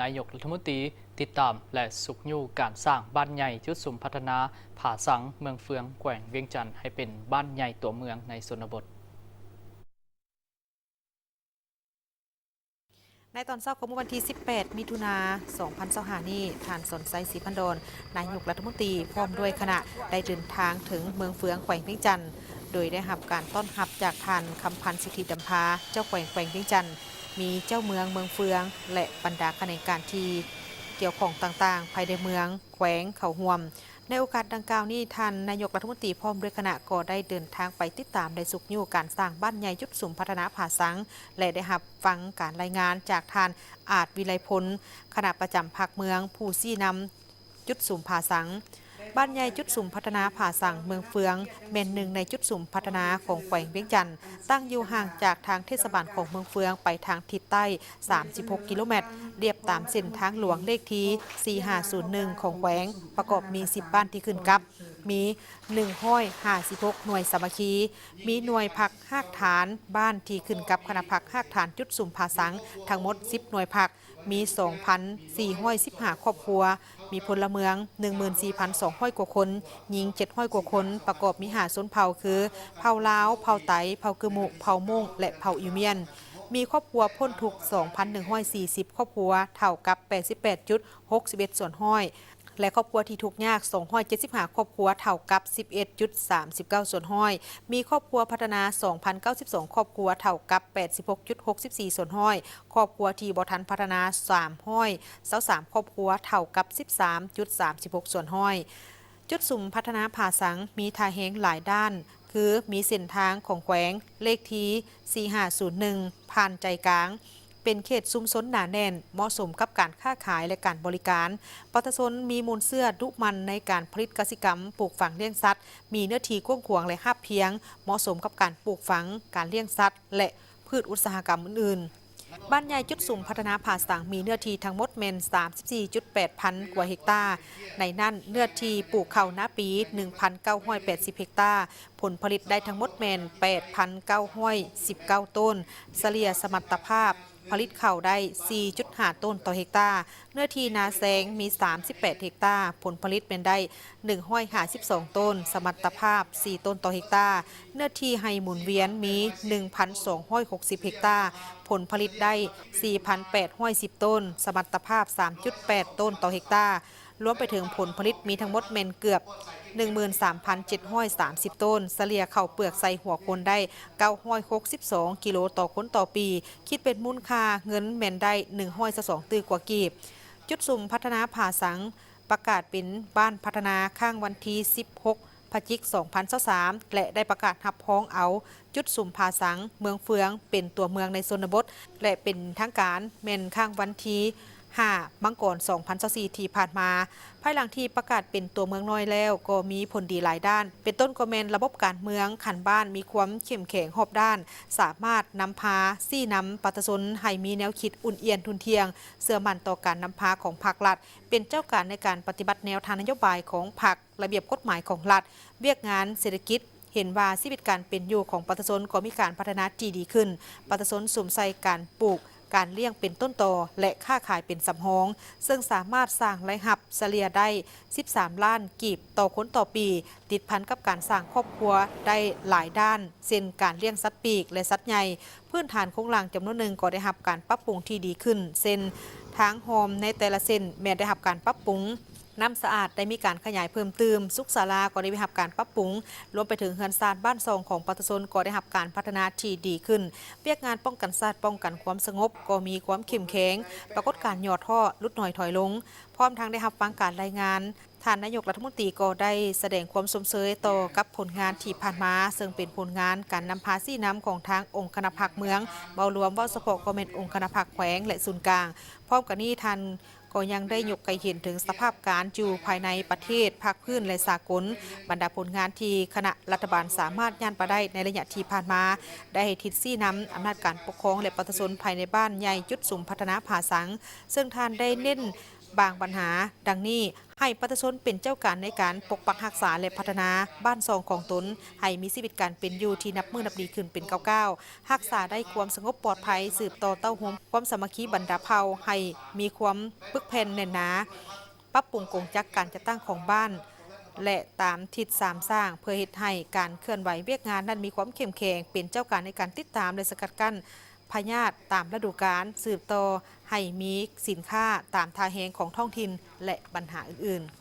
นายกรัฐมนตรีติดตามและสุขยู่การสร้างบ้านใหญ่จุดสุ่มพัฒนาผาสังเมืองเฟืองแขวงเวียงจันทร์ให้เป็นบ้านใหญ่ตัวเมืองในชนบทในตอนเช้าของวันที่ 18 มิถุนา 2025 นี้ท่านสนไซศรีพันดอนนายกรัฐมนตรีพร้อมด้วยคณะได้เดินทางถึงเมืองเฟืองแขวงเวียงจันทร์โดยได้รับการต้อนรับจากท่านคำพันธ์สิทธิดำพาเจ้าแขวงเวียงจันทร์มีเจ้าเมืองเฟืองและบรรดาคณะการที่เกี่ยวข้องต่างๆภายในเมืองแขวงเขาห่วมในโอกาสดังกล่าวนี้ท่านนายกรัฐมนตรีพร้อมด้วยคณะก็ได้เดินทางไปติดตามในสุขยู่การสร้างบ้านใหญ่จุดสุ่มพัฒนาผาสังและได้รับฟังการรายงานจากท่านอาจวิไลพลคณะประจำภาคเมืองผู้ซี่นำจุดสุ่มผาสังบ้านใหญ่จุดสุ่มพัฒนาผาสังเมืองเฟืองเป็นหนึ่งในจุดสุ่มพัฒนาของแขวงเวียงจันทร์ตั้งอยู่ห่างจากทางเทศบาลของเมืองเฟืองไปทางทิศใต้ 36 กิโลเมตรเรียบตามเส้นทางหลวงเลขที่4501 ของแขวงประกอบมี 10 บ้านที่ขึ้นกับมี156หน่วยสามัคคีมีหน่วยพักหากฐานบ้านที่ขึ้นกับคณะพักหากฐานจุดสุ่มผาสังทั้งหมด 10 หน่วยพักมี 2,415 ครอบครัวมีพลเมือง 14,200 กว่าคนหญิง 700 กว่าคนประกอบมี5ชนเผ่าคือเผ่าลาวเผ่าไตเผ่ากึมุเผ่าม่งและเผ่าอิวเมียนมีครอบครัวพ้นทุกข์ 2,140 ครอบครัวเท่ากับ 88.61 ส่วนห้อยและครอบครัวที่ทุกข์ยาก 275 ครอบครัวเท่ากับ 11.39 ส่วนห้อยมีครอบครัวพัฒนา 2,092 ครอบครัวเท่ากับ 86.64 ส่วนห้อยครอบครัวที่บ่ทันพัฒนา3ห้อย23ครอบครัวเท่ากับ 13.36 ส่วนห้อยจุดสุ่มพัฒนาผาสังมีทางแหงหลายด้านคือมีเส้นทางของแขวงเลขที่4501ผ่านใจกลางเป็นเขตชุมชนหนาแน่นเหมาะสมกับการค้าขายและการบริการประชาชนมีมูลเสื้อดุมันในการผลิตกสิกรรมปลูกฝังเลี้ยงสัตว์มีเนื้อที่กว้างขวางและราบเพียงเหมาะสมกับการปลูกฝังการเลี้ยงสัตว์และพืชอุตสาหกรรมอื่นๆบ้านใหญ่จุดสุ่มพัฒนาผาสังมีเนื้อที่ทั้งหมดเมน 34.8 พันกว่าเฮกตาร์ในนั้นเนื้อที่ปลูกข้าวนาปี 1,980 เฮกตาร์ผลผลิตได้ทั้งหมดเมน 8,919 ต้นเฉลี่ยสมรรถภาพผลิตข้าวได้ 4.5 ต้นต่อเฮกตาร์เนื้อที่นาแซงมี 38 เฮกตาร์ผลผลิตเป็นได้ 152 ต้นสมรรถภาพ 4 ต้นต่อเฮกตาร์เนื้อที่ให้หมุนเวียนมี 1,260 เฮกตาร์ผลผลิตได้ 4,810 ต้นสมรรถภาพ 3.8 ต้นต่อเฮกตาร์รวมไปถึงผลผลิตมีทั้งหมดเมนเกือบ 13,730 ต้นเฉลี่ยข้าวเปลือกใส่หัวคนได้962กิโลต่อคนต่อปีคิดเป็นมูลค่าเงินเมนได้122ตื้อกว่ากีบจุดสุ่มพัฒนาผาสังประกาศเป็นบ้านพัฒนาข้างวันที่16 พฤศจิกายน 2023และได้ประกาศรับพ้องเอาจุดสุ่มผาสังเมืองเฟืองเป็นตัวเมืองในชนบทและเป็นทางการเมนข้างวันที่5 มังกร 2024ที่ผ่านมาภายหลังที่ประกาศเป็นตัวเมืองน้อยแล้วก็มีผลดีหลายด้านเป็นต้นก็แมนระบบการเมืองขันบ้านมีความเข้มแข็งรอบด้านสามารถนำพาซี่นำประชาชนให้มีแนวคิดอุ่นเอียนทุนเทียงเสื่อมั่นต่อการนำพาของภาครัฐเป็นเจ้าการในการปฏิบัติแนวทางนโยบายของพรรคระเบียบกฎหมายของรัฐเวียกงานเศรษฐกิจเห็นว่าชีวิตการเป็นอยู่ของประชาชนก็มีการพัฒนาที่ดีขึ้นประชาชนสวมใส่การปลูกการเลี้ยงเป็นต้นต่อและค้าขายเป็นสำรองซึ่งสามารถสร้างรายรับเฉลี่ยได้13ล้านกีบต่อคนต่อปีติดพันกับการสร้างครอบครัวได้หลายด้านเช่นการเลี้ยงสัตว์ปีกและสัตว์ใหญ่พื้นฐานโครงสร้างจำนวนหนึ่งก็ได้รับการปรับปรุงที่ดีขึ้นเช่นทางโฮมในแต่ละเส้นแม้ได้รับการปรับปรุงน้ำสะอาดได้มีการขยายเพิ่มเติมสุขศาลาก็ได้รับการปรับปรุงรวมไปถึงเฮือนซานบ้านซองของประชาชนก็ได้รับการพัฒนาที่ดีขึ้นเวียกงานป้องกันชาติป้องกันความสงบก็มีความเข้มแข็งปรากฏการย่อท่อลดหน่อยถอยลงพร้อมทั้งได้รับฟังการรายงานท่านนายกรัฐมนตรีก็ได้แสดงความสมเสยต่อกับผลงานที่ผ่านมาซึ่งเป็นผลงานการนำพาซี่น้ำของทางองค์คณะภาคเมืองเบารวมว่าเฉพาะก็เป็นองค์คณะภาคแขวงและศูนย์กลางพร้อมกับนี้ท่านก็ยังได้ยกไกเห็นถึงสภาพการอยู่ภายในประเทศภาคพื้นและสากลบรรดาผลงานที่คณะรัฐบาลสามารถย่านไปได้ในระยะที่ผ่านมาได้ให้ทิศซี่นำอำนาจการปกครองและประชาชนภายในบ้านใหญ่จุดสุ่มพัฒนาผาสังซึ่งท่านได้เน้น บางปัญหาดังนี้ให้ประชาชนเป็นเจ้าการในการปกปักรักษาและพัฒนาบ้านซองของตนให้มีชีวิตการเป็นอยู่ที่นับมือนับดีขึ้นเป็นก้าวๆรักษาได้ความสงบปลอดภัยสืบต่อเต้าโฮมความสามัคคีบรรดาเผ่าให้มีความปึกแผ่นแน่นหนาปรับปรุงกงจักการจัดตั้งของบ้าน และตามทิศสามสร้างเพื่อเฮ็ดให้การเคลื่อนไหวเวียกงานนั้นมีความเข้มแข็งเป็นเจ้าการในการติดตามและสกัดกั้นพยาธิตามฤดูกาลสืบต่อให้มีสินค้าตามทาแหงของท้องถิ่นและปัญหาอื่นๆ